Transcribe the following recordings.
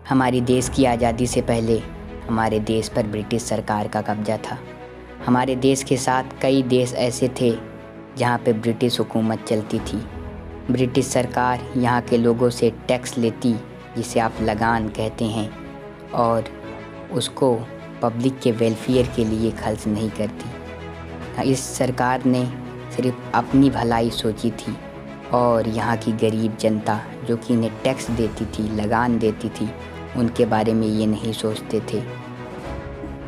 हमारी देश की आज़ादी से पहले हमारे देश पर ब्रिटिश सरकार का कब्जा था। हमारे देश के साथ कई देश ऐसे थे जहाँ पे ब्रिटिश हुकूमत चलती थी। ब्रिटिश सरकार यहाँ के लोगों से टैक्स लेती, जिसे आप लगान कहते हैं, और उसको पब्लिक के वेलफेयर के लिए खर्च नहीं करती। इस सरकार ने सिर्फ अपनी भलाई सोची थी और यहाँ की गरीब जनता जो कि इन्हें टैक्स देती थी, लगान देती थी, उनके बारे में ये नहीं सोचते थे।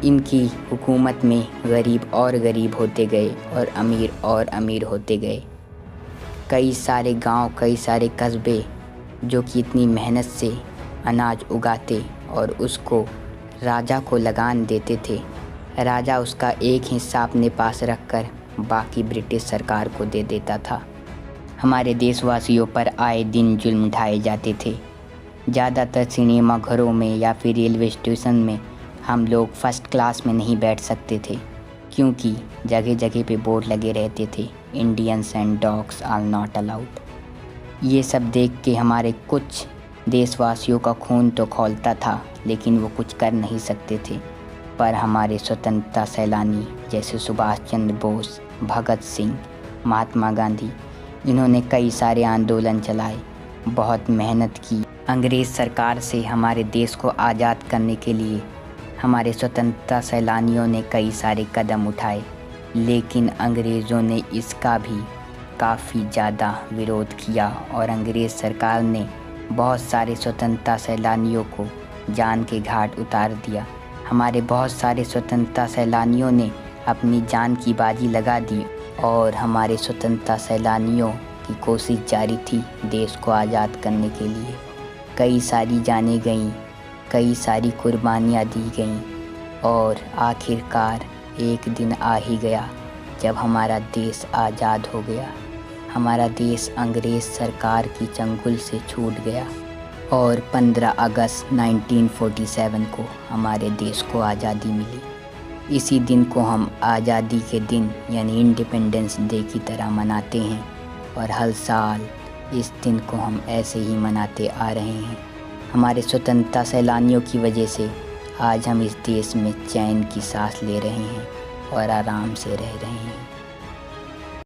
इनकी हुकूमत में गरीब और गरीब होते गए और अमीर होते गए। कई सारे गांव, कई सारे कस्बे जो कि इतनी मेहनत से अनाज उगाते और उसको राजा को लगान देते थे, राजा उसका एक हिस्सा अपने पास रखकर बाकी ब्रिटिश सरकार को दे देता था। हमारे देशवासियों पर आए दिन जुल्म ढाए जाते थे। ज़्यादातर सिनेमा घरों में या फिर रेलवे स्टेशन में हम लोग फर्स्ट क्लास में नहीं बैठ सकते थे, क्योंकि जगह जगह पे बोर्ड लगे रहते थे, Indians and dogs are not allowed. ये सब देख के हमारे कुछ देशवासियों का खून तो खौलता था, लेकिन वो कुछ कर नहीं सकते थे। पर हमारे स्वतंत्रता सैलानी जैसे सुभाष चंद्र बोस, भगत सिंह, महात्मा गांधी, इन्होंने कई सारे आंदोलन चलाए, बहुत मेहनत की। अंग्रेज़ सरकार से हमारे देश को आज़ाद करने के लिए हमारे स्वतंत्रता सैलानियों ने कई सारे कदम उठाए, लेकिन अंग्रेज़ों ने इसका भी काफ़ी ज़्यादा विरोध किया और अंग्रेज़ सरकार ने बहुत सारे स्वतंत्रता सैलानियों को जान के घाट उतार दिया। हमारे बहुत सारे स्वतंत्रता सैलानियों ने अपनी जान की बाजी लगा दी और हमारे स्वतंत्रता सैलानियों की कोशिश जारी थी देश को आज़ाद करने के लिए। कई सारी जानें गईं, कई सारी कुर्बानियाँ दी गईं और आखिरकार एक दिन आ ही गया जब हमारा देश आज़ाद हो गया। हमारा देश अंग्रेज़ सरकार की चंगुल से छूट गया और 15 अगस्त 1947 को हमारे देश को आज़ादी मिली। इसी दिन को हम आज़ादी के दिन यानी इंडिपेंडेंस डे की तरह मनाते हैं और हर साल इस दिन को हम ऐसे ही मनाते आ रहे हैं। हमारे स्वतंत्रता सैलानियों की वजह से आज हम इस देश में चैन की सांस ले रहे हैं और आराम से रह रहे हैं।